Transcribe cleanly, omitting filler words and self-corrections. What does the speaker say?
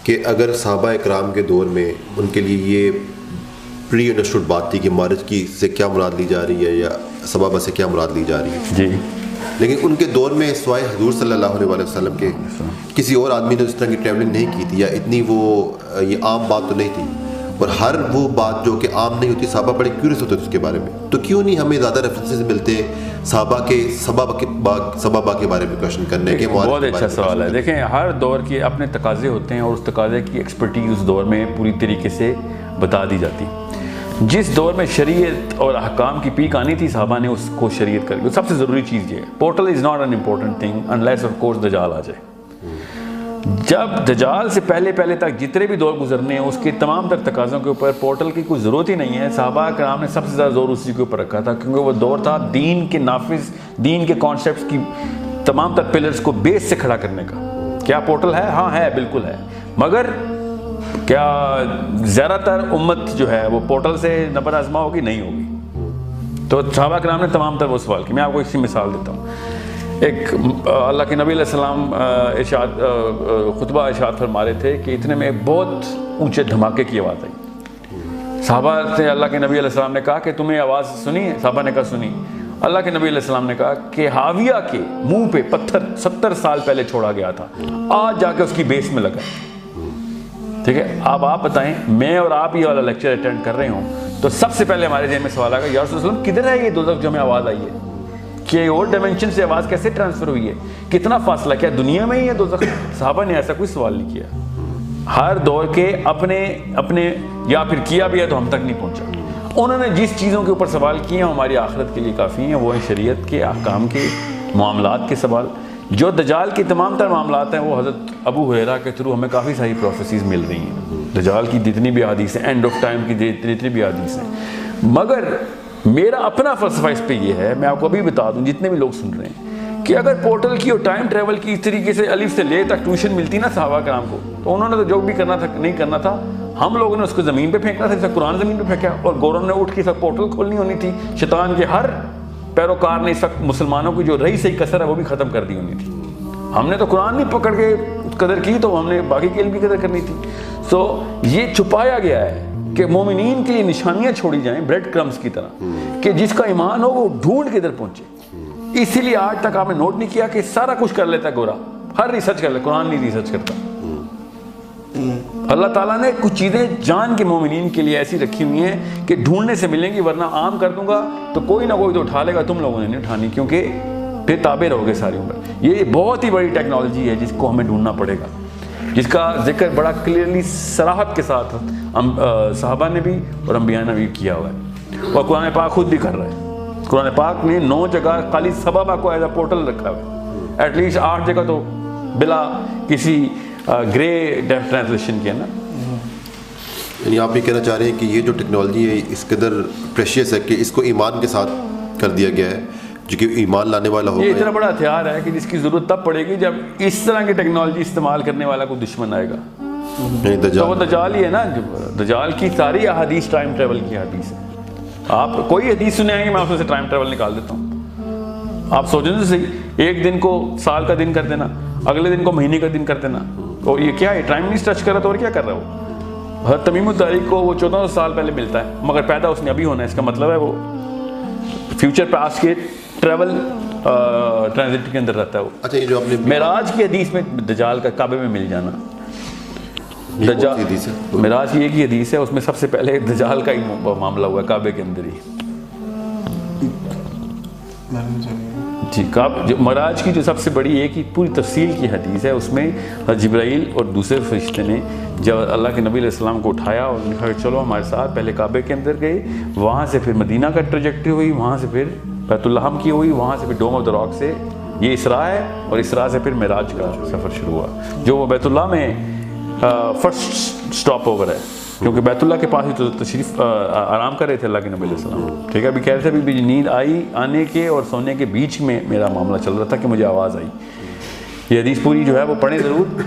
کہ اگر صحابہ اکرام کے دور میں ان کے لیے یہ پری انڈرسٹوڈ بات تھی کہ مارج کی سے کیا مراد لی جا رہی ہے یا سبابہ سے کیا مراد لی جا رہی ہے جی، لیکن ان کے دور میں سوائے حضور صلی اللہ علیہ وسلم کے کسی اور آدمی نے اس طرح کی ٹریولنگ نہیں کی تھی یا اتنی وہ یہ عام بات تو نہیں تھی. اور ہر وہ بات جو کہ عام نہیں ہوتی صحابہ بڑے کیورس ہوتے تھے اس کے بارے میں. تو کیوں نہیں ہمیں زیادہ ریفرنسز ملتے صحابہ کے سبابہ کے بارے میں کوشچن کرنے کے؟ بہت اچھا سوال ہے. دیکھیں ہر دور کے اپنے تقاضے ہوتے ہیں اور اس تقاضے کی ایکسپرٹیز اس دور میں پوری طریقے سے بتا دی جاتی. جس دور میں شریعت اور احکام کی پیک آنی تھی صحابہ نے اس کو شریعت کر دی. سب سے ضروری چیز یہ ہے portal is not an important thing unless of course دجال آ جائے. جب دجال سے پہلے تک جتنے بھی دور گزرنے ہیں اس کے تمام تر تقاضوں کے اوپر پورٹل کی کوئی ضرورت ہی نہیں ہے. صحابہ کرام نے سب سے زیادہ زور اسی کے اوپر رکھا تھا کیونکہ وہ دور تھا دین کے نافذ دین کے کانسیپٹس کی تمام تر پلرز کو بیس سے کھڑا کرنے کا. کیا پورٹل ہے؟ ہاں ہے، بالکل ہے. مگر کیا زیادہ تر امت جو ہے وہ پورٹل سے نبر آزما ہوگی؟ نہیں ہوگی. تو صحابہ کرام نے تمام تر وہ سوال کی. میں آپ کو اسی مثال دیتا ہوں. ایک اللہ کے نبی علیہ السلام خطبہ ارشاد فرما رہے تھے کہ اتنے میں بہت اونچے دھماکے کی آواز آئی. صحابہ سے اللہ کے نبی علیہ السلام نے کہا کہ تمہیں آواز سنی ہے؟ صحابہ نے کہا سنی. اللہ کے نبی علیہ السلام نے کہا کہ حاویہ کے منہ پہ پتھر 70 سال پہلے چھوڑا گیا تھا، آج جا کے اس کی بیس میں لگا. ٹھیک ہے، اب آپ بتائیں میں اور آپ یہ والا لیکچر اٹینڈ کر رہے ہوں تو سب سے پہلے ہمارے ذہن میں سوال آئے گا یا رسول اللہ کدھر ہے یہ دوزخ جو ہمیں آواز آئی ہے؟ کہ اور ڈائمینشن سے آواز کیسے ٹرانسفر ہوئی ہے؟ کتنا فاصلہ؟ کیا دنیا میں ہی ہے دوزخ؟ صحابہ نے ایسا کوئی سوال نہیں کیا. ہر دور کے اپنے یا پھر کیا بھی ہے تو ہم تک نہیں پہنچا. انہوں نے جس چیزوں کے اوپر سوال کیے ہیں ہماری آخرت کے لیے کافی ہیں. وہ ہیں شریعت کے احکام کے معاملات کے سوال. جو دجال کے تمام تر معاملات ہیں وہ حضرت ابو ہریرہ کے تھرو ہمیں کافی ساری پروفیسیز مل رہی ہیں. دجال کی جتنی بھی حدیث ہیں، اینڈ آف ٹائم کی جتنی بھی حدیث ہیں. مگر میرا اپنا فلسفہ اس پہ یہ ہے، میں آپ کو ابھی بتا دوں جتنے بھی لوگ سن رہے ہیں، کہ اگر پورٹل کی اور ٹائم ٹریول کی اس طریقے سے الف سے لے تک ٹیوشن ملتی نا صحابہ کرام کو تو انہوں نے تو جو بھی کرنا تھا نہیں کرنا تھا. ہم لوگوں نے اس کو زمین پہ پھینکنا تھا جیسے قرآن زمین پہ پھینکا اور گوروں نے اٹھ کے سب پورٹل کھولنی ہونی تھی. شیطان کے ہر پیروکار نے اس وقت مسلمانوں کی جو رہی صحیح کثر ہے وہ بھی ختم کر دی ہونی تھی. ہم نے تو قرآن نہیں پکڑ کے قدر کی تو ہم نے باقی کے علم کی قدر کرنی تھی. سو یہ چھپایا گیا ہے کہ مومنین کے لیے نشانیاں چھوڑی جائیں بریڈ کرمز کی طرح کہ جس کا ایمان ہو وہ ڈھونڈ کے ادھر پہنچے. اسی لیے آج تک آپ نے نوٹ نہیں کیا کہ سارا کچھ کر لیتا ہے گورا، ہر ریسرچ کر لیتا، قرآن نہیں ریسرچ کرتا. اللہ تعالیٰ نے کچھ چیزیں جان کے مومنین کے لیے ایسی رکھی ہوئی ہیں کہ ڈھونڈنے سے ملیں گی، ورنہ عام کر دوں گا تو کوئی نہ کوئی تو اٹھا لے گا، تم لوگوں نے نہیں اٹھانی کیونکہ پھر تابع رہو گے ساری عمر. یہ بہت ہی بڑی ٹیکنالوجی ہے جس کو ہمیں ڈھونڈنا پڑے گا، جس کا ذکر بڑا کلیئرلی صراحت کے ساتھ صحابہ نے بھی اور انبیاء نے بھی کیا ہوا ہے اور قرآن پاک خود بھی کر رہا ہے. قرآن پاک نے 9 جگہ خالی سبابہ کو ایز اے پورٹل رکھا ہوا ہے. ایٹ لیسٹ 8 جگہ تو بلا کسی گرے ٹرانسلیشن کی ہے نا. یعنی آپ یہ کہنا چاہ رہے ہیں کہ یہ جو ٹیکنالوجی ہے اس قدر پریشیس ہے کہ اس کو ایمان کے ساتھ کر دیا گیا ہے جو کہ ایمان لانے والا ہوگا. یہ اتنا بڑا ہتھیار ہے کہ جس کی ضرورت تب پڑے گی جب اس طرح کی ٹیکنالوجی استعمال کرنے والا کوئی دشمن آئے گا. تو وہ دجال ہی ہے نا. دجال کی ساری احادیث ٹائم ٹریول کی حدیث ہے. آپ کوئی حدیث سنے آئیں گے میں آپ سے ٹائم ٹریول نکال دیتا ہوں. آپ سوچیں تو صحیح، ایک دن کو سال کا دن کر دینا، اگلے دن کو مہینے کا دن کر دینا. تو یہ کیا ہے؟ ٹائم نہیں ٹچ کر رہا تو اور کیا کر رہا ہے وہ؟ حضرت تمیم الداری کو وہ 1400 سال پہلے ملتا ہے مگر پیدا اس نے ابھی ہونا ہے. اس کا مطلب ہے وہ فیوچر پاسٹ کے ٹریول ٹرانزٹ کے اندر رہتا ہے وہ. اچھا، یہ جو آپ نے معراج کی حدیث میں دجال کا کعبے میں مل جانا، معراج کی ایک ہی حدیث ہے، اس میں سب سے پہلے دجال کا ہی معاملہ ہوا ہے کعبے کے اندر ہی. جی، معراج کی جو سب سے بڑی ایک ہی پوری تفصیل کی حدیث ہے، اس میں جبرائیل اور دوسرے فرشتے نے جب اللہ کے نبی علیہ السلام کو اٹھایا اور کہا کہ چلو ہمارے ساتھ، پہلے کعبے کے اندر گئے، وہاں سے پھر مدینہ کا ٹریجیکٹری ہوئی، وہاں سے پھر بیت الحم کی ہوئی، وہاں سے پھر ڈوم آف دا راک سے یہ اسراء ہے اور اسراء سے پھر معراج کا سفر شروع ہوا جو وہ بیت اللہ میں فرسٹ سٹاپ اوور ہے کیونکہ بیت اللہ کے پاس ہی تو تشریف آرام کر رہے تھے اللہ کے نبی علیہ السلام. ٹھیک ہے، ابھی کہہ رہے تھے ابھی نیند آنے کے اور سونے کے بیچ میں میرا معاملہ چل رہا تھا کہ مجھے آواز آئی. یہ حدیث پوری جو ہے وہ پڑھیں ضرور.